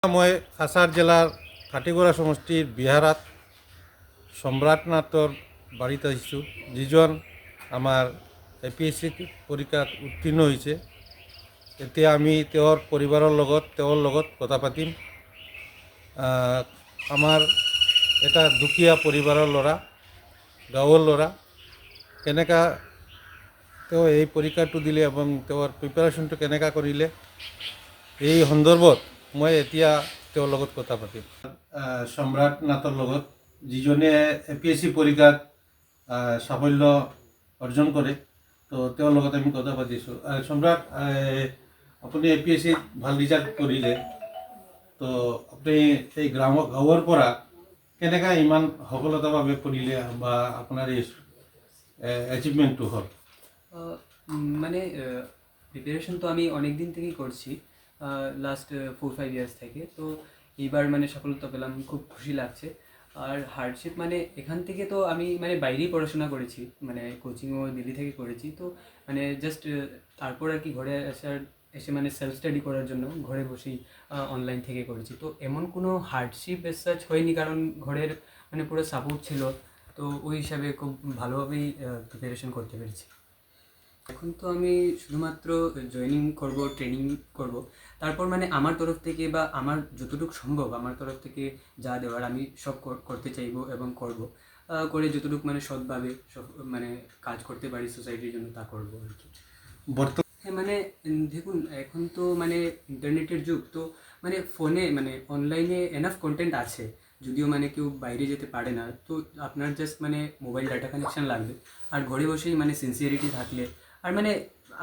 মই কাছাৰ জিলাৰ কাটিগড়া সমষ্টিৰ বিহাৰাত সম্ৰাটনাথৰ বাড়িত আহিছোঁ, যিজন আমাৰ APSC পৰীক্ষাত উত্তীৰ্ণ হৈছে। এতিয়া আমি তেওঁৰ পৰিবাৰৰ লগত কথা পাতিম। আমাৰ এটা দুখীয়া পৰিবাৰৰ ল'ৰা, গাঁৱৰ ল'ৰা, কেনেকা তেওঁ এই পৰীক্ষাটো দিলে এবং তেওঁৰ প্ৰিপাৰেশ্যনটো কেনেকা কৰিলে, এই সন্দৰ্ভত মই এতিয়া তেওঁৰ লগত কথা পাতিম। সম্ৰাটনাথৰ লগত, যিজনে APSC পৰীক্ষাত সাফল্য অৰ্জন কৰে, তো তেওঁৰ লগত আমি কথা পাতিছোঁ। সম্ৰাট, আপুনি APSCত ভাল ৰিজাল্ট কৰিলে, তো আপুনি এই গাঁৱৰ পৰা কেনেকা ইমান সফলতাভাৱে কৰিলে বা আপোনাৰ এই অ্যাচিভমেন্টটো হল? মানে প্রিপারেশন তো আমি অনেক দিন থেকেই করছি, লাস্ট 4-5 ইয়ার্স থেকে। তো এইবার মানে সফলতা পেলাম, খুব খুশি লাগছে। আর হার্ডশিপ মানে এখান থেকে তো আমি মানে বাইরেই পড়াশোনা করেছি, মানে কোচিংও দিল্লি থেকে করেছি। তো মানে জাস্ট তারপর আর কি ঘরে এসে মানে সেলফ স্টাডি করার জন্য ঘরে বসেই অনলাইন থেকে করেছি। তো এমন কোনো হার্ডশিপ সাচ হয়নি, কারণ ঘরের মানে পুরো সাপোর্ট ছিল। তো ওই হিসাবে খুব ভালোভাবেই প্রিপারেশন করতে পেরেছি। এখন তো আমি শুধুমাত্র জয়েনিং করব, ট্রেনিং করব, তারপর মানে আমার তরফ থেকে বা আমার যতটুকু সম্ভব আমার তরফ থেকে যা দেওয়ার আমি সব করতে চাইবো এবং করব, করে যতটুকু মানে সৎভাবে সব মানে কাজ করতে পারি সোসাইটির জন্য তা করবো আর কি। হ্যাঁ, মানে দেখুন, এখন তো মানে ইন্টারনেটের যুগ, তো মানে ফোনে মানে অনলাইনে এনাফ কন্টেন্ট আছে। যদিও মানে কেউ বাইরে যেতে পারে না, তো আপনার জাস্ট মানে মোবাইল ডাটা কানেকশন লাগবে, আর ঘরে বসেই মানে সিনসিয়ারিটি থাকলে আর মানে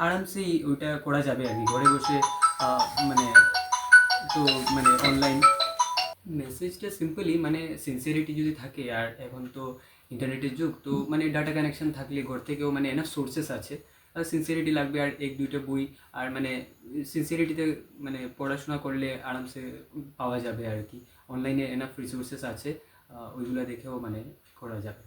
আরামসেই ওইটা করা যাবে আর কি, ঘরে বসে মানে তো মানে অনলাইন মেসেজটা সিম্পলি মানে সিনসিয়ারিটি যদি থাকে, আর এখন তো ইন্টারনেটের যুগ, তো মানে ডাটা কানেকশন থাকলে ঘর থেকেও মানে এনাফ সোর্সেস আছে। আর সিনসিয়ারিটি লাগবে আর 1-2টা বই, আর মানে সিনসিয়ারিটিতে মানে পড়াশোনা করলে আরামসে পাওয়া যাবে আর কি। অনলাইনে এনাফ রিসোর্সেস আছে, ওইগুলো দেখেও মানে করা যাবে।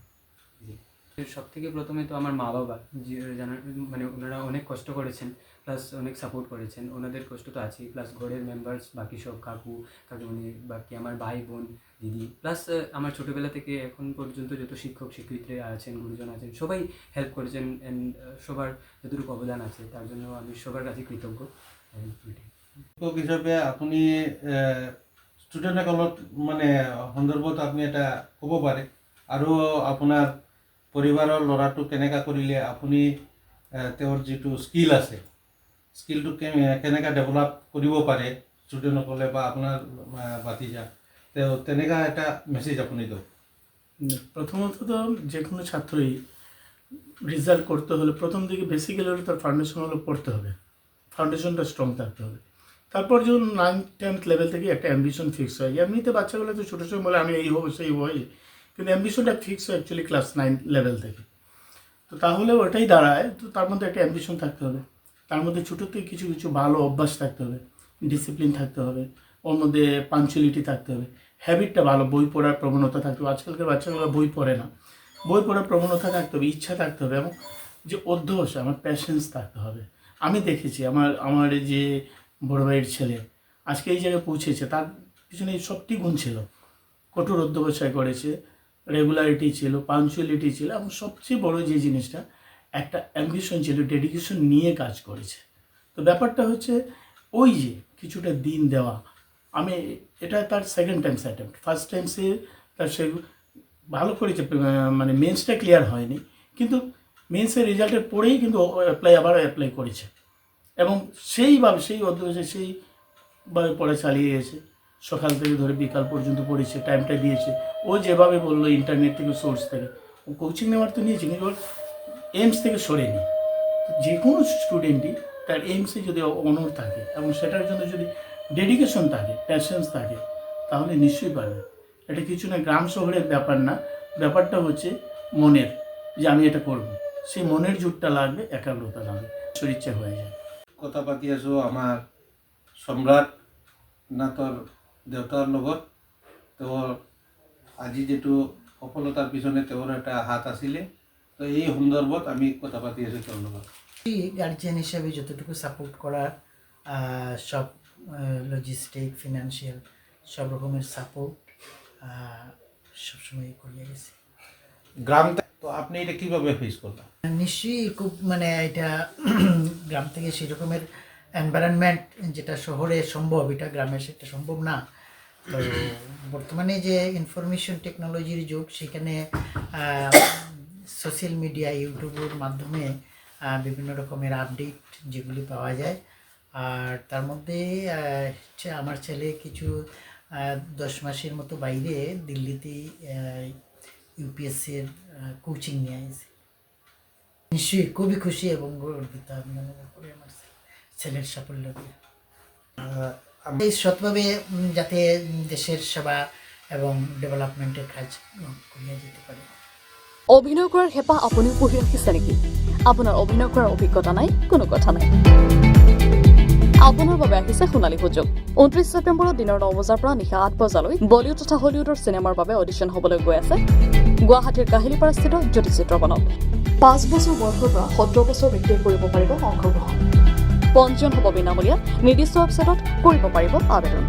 সব থেকে প্রথমে তো আমার মা বাবা, যে জানার মানে ওনারা অনেক কষ্ট করেছেন, প্লাস অনেক সাপোর্ট করেছেন, ওনাদের কষ্ট তো আছেই, প্লাস ঘরের মেম্বার্স বাকি সব কাকু কাকিমণি, বাকি আমার ভাই বোন দিদি, প্লাস আমার ছোটোবেলা থেকে এখন পর্যন্ত যত শিক্ষক শিক্ষয়িত্রী আছেন, গুরুজন আছেন, সবাই হেল্প করেছেন। অ্যান্ড সবার যতটুকু অবদান আছে তার জন্য আমি সবার কাছে কৃতজ্ঞ। শিক্ষক হিচাপে আপুনি ষ্টুডেণ্টসকলক মানে সন্দৰ্ভত আপুনি এটা ক'ব পাৰে, আৰু আপোনাৰ পৰিবাৰৰ ল'ৰাটো কেনেকা কৰিলে আপুনি তেওঁৰ যিটো স্কিল আছে, স্কিলটো কেনেকা ডেভেলপ কৰিব পাৰে ষ্টুডেণ্টসকলে বা আপোনাৰ ভাতিজা, তেওঁ তেনেকা এটা মেছেজ আপুনি দিয়ক। প্রথমত তো যে কোনো ছাত্রই রেজাল্ট করতে হলে প্রথম দিকে বেসিক্যালি হলে তার ফাউন্ডেশন হলো পড়তে হবে, ফাউন্ডেশনটা স্ট্রং থাকতে হবে। তারপর যখন 9th-10th লেভেল থেকে একটা অ্যাম্বিশন ফিক্স হয়, এমনিতে বাচ্চাগুলো তো ছোটো সময় বলে আমি এই হবো সেই হই, কিন্তু অ্যাম্বিশনটা ফিক্স হয় অ্যাকচুয়ালি ক্লাস 9 লেভেল থেকে। তো তাহলে ওটাই দাঁড়ায়, তো তার মধ্যে একটা অ্যাম্বিশন থাকতে হবে, তার মধ্যে ছোটো থেকে কিছু কিছু ভালো অভ্যাস থাকতে হবে, ডিসিপ্লিন থাকতে হবে, ওর মধ্যে পাঞ্চুয়ালিটি থাকতে হবে, হ্যাবিটটা ভালো, বই পড়ার প্রবণতা থাকতে হবে। আজকালকার বাচ্চাগুলো বই পড়ে না, বই পড়ার প্রবণতা থাকতে হবে, ইচ্ছা থাকতে হবে, এবং যে অধ্যবসায়, আমার প্যাশেন্স থাকতে হবে। আমি দেখেছি আমার যে বড় ভাইয়ের ছেলে আজকে এই জায়গায় পৌঁছেছে, তার পিছনে এই সবটি গুণ ছিল। কঠোর অধ্যবসায় করেছে, রেগুলারিটি ছিল, পাঞ্চুয়ালিটি ছিল, এবং সবচেয়ে বড় যে জিনিসটা একটা অ্যাম্বিশন ছিল, ডেডিকেশন নিয়ে কাজ করেছে। তো ব্যাপারটা হচ্ছে ওই যে কিছুটা দিন দেওয়া। আমি এটা তার second time attempt, first time সে তার সে ভালো করেছে, মানে মেন্সটা ক্লিয়ার হয়নি, কিন্তু মেন্সের রেজাল্টের পরেই কিন্তু আবার অ্যাপ্লাই করেছে, এবং সেইভাবে সেই অধ্যবসায় সেইভাবে পড়া চালিয়ে গেছে। সকাল থেকে ধরে বিকাল পর্যন্ত পড়েছে, টাইমটা দিয়েছে। ও যেভাবে বললো ইন্টারনেট থেকে, সোর্স থেকে, ও কোচিং নেওয়ার তো নিয়েছে, কিন্তু ওর এইমস থেকে সরেনি। যে কোনো স্টুডেন্টই তার এইমসে যদি অনর থাকে এবং সেটার জন্য যদি ডেডিকেশন থাকে, প্যাশেন্স থাকে, তাহলে নিশ্চয়ই পারবে। এটা কিছু না, গ্রাম শহরের ব্যাপার না, ব্যাপারটা হচ্ছে মনের, যে আমি এটা করব, সেই মনের জোরটা লাগবে, একাগ্রতা লাগবে, শরীরচা হয়ে যায়। কথা পাতি আছোঁ আমাৰ সম্ৰাটনাথৰ দেউতাৰ লগত। তেওঁৰ আজি যিটো সফলতাৰ পিছনে তেওঁৰ এটা হাত আছিলে, তো এই সন্দৰ্ভত আমি কথা পাতি আছোঁ তেওঁৰ লগত। গার্জিয়ান হিসেবে যতটুকু সাপোর্ট করা, সব লজিস্টিক ফিনান্সিয়াল সব রকমের সাপোর্ট সবসময় করিয়ে গেছে। গ্রাম তো আপনি এটা কিভাবে ফেস করলেন? নিশ্চয়ই খুব মানে এটা গ্রাম থেকে সেই রকমের এনভায়রনমেন্ট যেটা শহরে সম্ভব, এটা গ্রামে সেটা সম্ভব না। তো বর্তমানে যে ইনফরমেশন টেকনোলজির যুগ, সেখানে সোশ্যাল মিডিয়া, ইউটিউবের মাধ্যমে বিভিন্ন রকমের আপডেট যেগুলি পাওয়া যায়। আর তার মধ্যে আমার ছেলে কিছু 10 মাসের মতো বাইরে দিল্লিতে ইউপিএসসির কোচিং নিয়ে আসে। নিশ্চয়ই খুবই খুশি এবং গর্বিত আমি অনুভব করি আমার ছেলের সাফল্য দিয়ে। এই সৎভাবে যাতে দেশের সেবা এবং ডেভেলপমেন্টের কাজ করিয়া যেতে পারে। অভিনয় কৰাৰ হেঁপাহ আপুনিও পঢ়ি ৰাখিছে নেকি? আপোনাৰ অভিনয় কৰাৰ অভিজ্ঞতা নাই? কোনো কথা নাই। আপোনাৰ বাবে আহিছে সোণালী সুযোগ। 29 ছেপ্টেম্বৰত দিনৰ 9 বজাৰ পৰা নিশা 8 বজালৈ বলিউড তথা হলিউডৰ চিনেমাৰ বাবে অডিশ্যন হ'বলৈ গৈ আছে গুৱাহাটীৰ কাহিলীপাৰাস্থিত জ্যোতি চিত্ৰবনত। 5 বছৰ বয়সৰ পৰা 17 বছৰ ব্যক্তিয়ে কৰিব পাৰিব অংশগ্ৰহণ। পঞ্জীয়ন হ'ব বিনামূলীয়া। নিৰ্দিষ্ট ৱেবছাইটত কৰিব পাৰিব আবেদন।